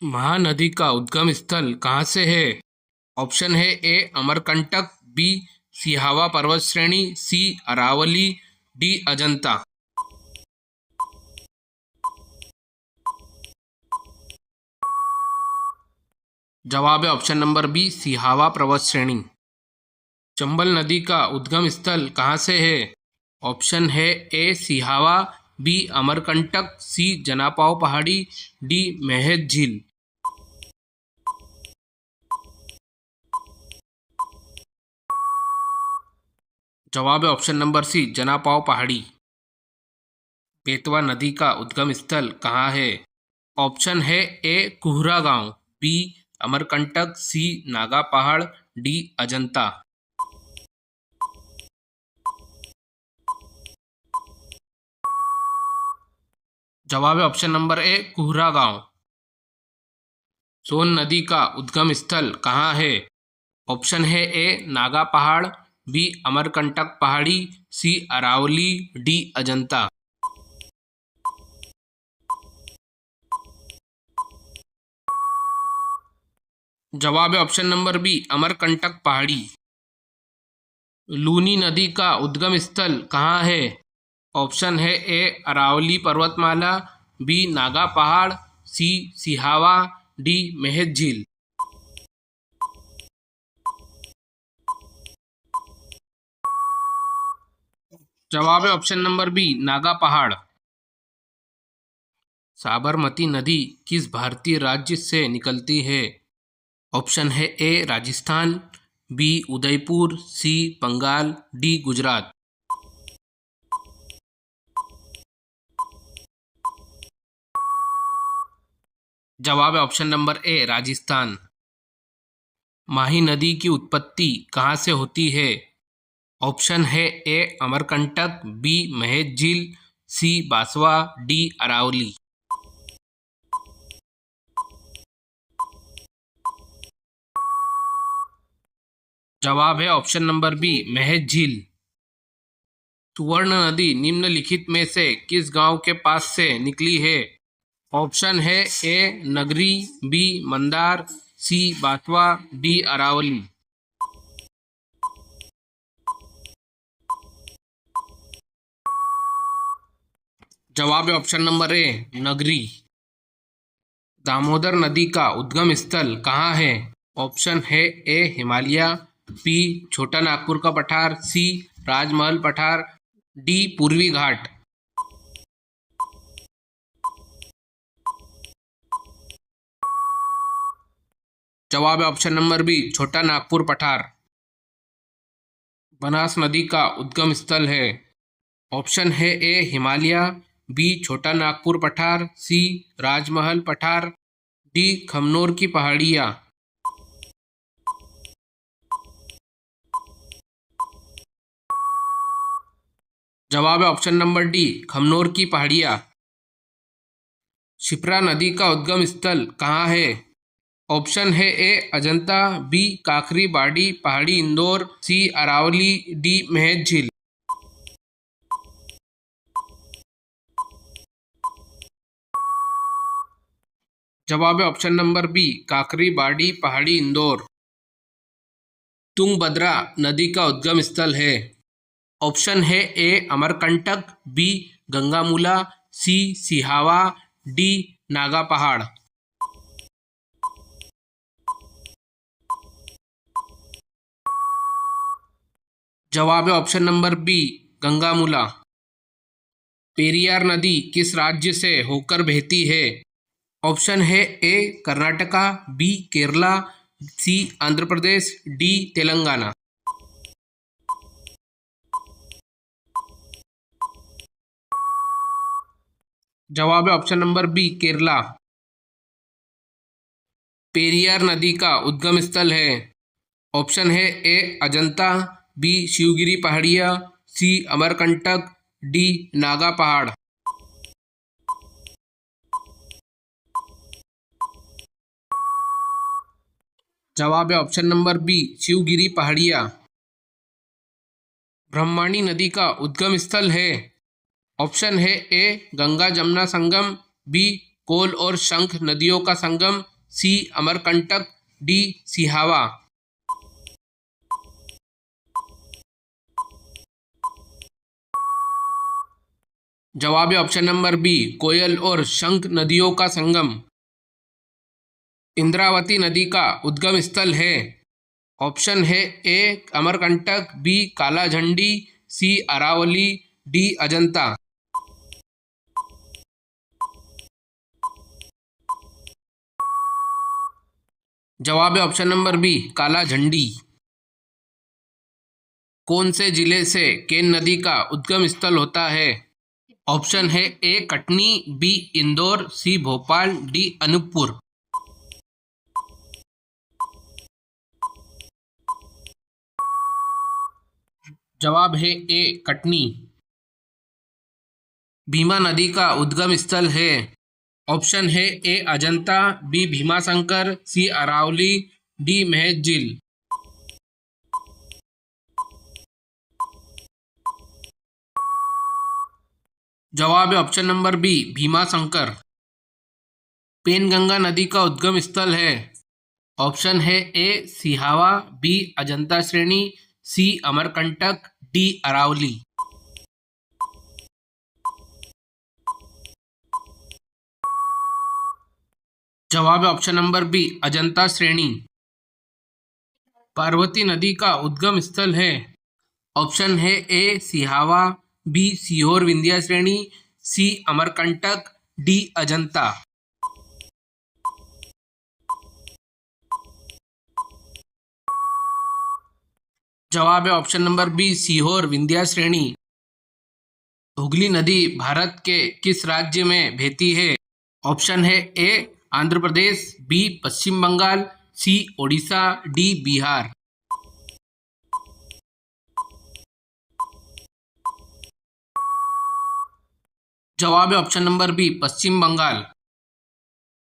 महानदी का उद्गम स्थल कहाँ से है? ऑप्शन है ए अमरकंटक, बी सिहावा पर्वत श्रेणी, सी अरावली, डी अजंता। जवाब है ऑप्शन नंबर बी सिहावा पर्वत श्रेणी। चंबल नदी का उद्गम स्थल कहाँ से है? ऑप्शन है ए सिहावा, बी अमरकंटक, सी जनापाव पहाड़ी, डी मेहज झील। जवाब है ऑप्शन नंबर सी जनापाव पहाड़ी। बेतवा नदी का उद्गम स्थल कहाँ है? ऑप्शन है ए कुहरा गांव, बी अमरकंटक, सी नागा पहाड़, डी अजंता। जवाब है ऑप्शन नंबर ए कुहरा गांव। सोन नदी का उद्गम स्थल कहाँ है? ऑप्शन है ए नागा पहाड़, बी अमरकंटक पहाड़ी, सी अरावली, डी अजंता। जवाब है ऑप्शन नंबर बी अमरकंटक पहाड़ी। लूनी नदी का उद्गम स्थल कहाँ है? ऑप्शन है ए अरावली पर्वतमाला, बी नागा पहाड़, सी सिहावा, डी मेहज झील। जवाब है ऑप्शन नंबर बी नागा पहाड़। साबरमती नदी किस भारतीय राज्य से निकलती है? ऑप्शन है ए राजस्थान, बी उदयपुर, सी बंगाल, डी गुजरात। जवाब है ऑप्शन नंबर ए राजस्थान। माही नदी की उत्पत्ति कहाँ से होती है? ऑप्शन है ए अमरकंटक, बी महेश झील, सी बासवा, डी अरावली। जवाब है ऑप्शन नंबर बी महेश झील। सुवर्ण नदी निम्नलिखित में से किस गांव के पास से निकली है? ऑप्शन है ए नगरी, बी मंदार, सी बातवा, डी अरावली। जवाब है ऑप्शन नंबर ए नगरी। दामोदर नदी का उद्गम स्थल कहाँ है? ऑप्शन है ए हिमालय, बी छोटा नागपुर का पठार, सी राजमहल पठार, डी पूर्वी घाट। जवाब है ऑप्शन नंबर बी छोटा नागपुर पठार। बनास नदी का उद्गम स्थल है? ऑप्शन है ए हिमालय, बी छोटा नागपुर पठार, सी राजमहल पठार, डी खमनोर की पहाड़ियाँ। जवाब है ऑप्शन नंबर डी खमनोर की पहाड़ियाँ। शिप्रा नदी का उद्गम स्थल कहाँ है? ऑप्शन है ए अजंता, बी काकरी बाड़ी पहाड़ी इंदौर, सी अरावली, डी महेश झील। जवाब है ऑप्शन नंबर बी काकरी बाड़ी पहाड़ी इंदौर। तुंगभद्रा नदी का उद्गम स्थल है? ऑप्शन है A Amarkantak, B Gangamula, C Sihawa, D Naga पहाड़। जवाब है option number B Gangamula. Periyar नदी किस राज्य से होकर बहती है? ऑप्शन है A Karnataka, B Kerala, C Andhra Pradesh, D Telangana. जवाब है option number B Kerala. Periyar नदी का उद्गम स्थल है? ऑप्शन है ए अजंता, बी शिवगिरी पहाड़ियाँ, सी अमरकंटक, डी नागा पहाड़। जवाब है ऑप्शन नंबर बी शिवगिरी पहाड़ियाँ। ब्रह्मणी नदी का उद्गम स्थल है? ऑप्शन है ए गंगा जमुना संगम, बी कोल और शंख नदियों का संगम, सी अमरकंटक, डी सिहावा। जवाब है ऑप्शन नंबर बी, कोयल और शंख नदियों का संगम। इंद्रावती नदी का उद्गम स्थल है। ऑप्शन है ए अमरकंटक, बी काला झंडी, सी अरावली, डी अजंता। जवाब है ऑप्शन नंबर बी, काला झंडी। कौन से जिले से केन नदी का उद्गम स्थल होता है? ऑप्शन है ए कटनी, बी इंदौर, सी भोपाल, डी अनूपपुर। जवाब है ए कटनी। भीमा नदी का उद्गम स्थल है। ऑप्शन है A Ajanta, B Bhimashankar, C Aravalli, D Mahesh झील। जवाब है option number B, Bhimashankar. Penganga नदी का उद्गम स्थल है। ऑप्शन है ए सिहावा, बी अजंता श्रेणी, सी अमरकंटक, डी अरावली। जवाब है ऑप्शन नंबर बी, अजंता श्रेणी। पार्वती नदी का उद्गम स्थल है। ऑप्शन है ए सिहावा, बी सीहोर विंध्या श्रेणी, सी अमरकंटक, डी अजंता। जवाब है option number B, Sehore Vindhya श्रेणी। हुगली नदी भारत के किस राज्य में बहती है? ऑप्शन है ए आंध्र प्रदेश, बी पश्चिम बंगाल, सी ओडिशा, डी बिहार। जवाब है ऑप्शन नंबर बी, पश्चिम बंगाल।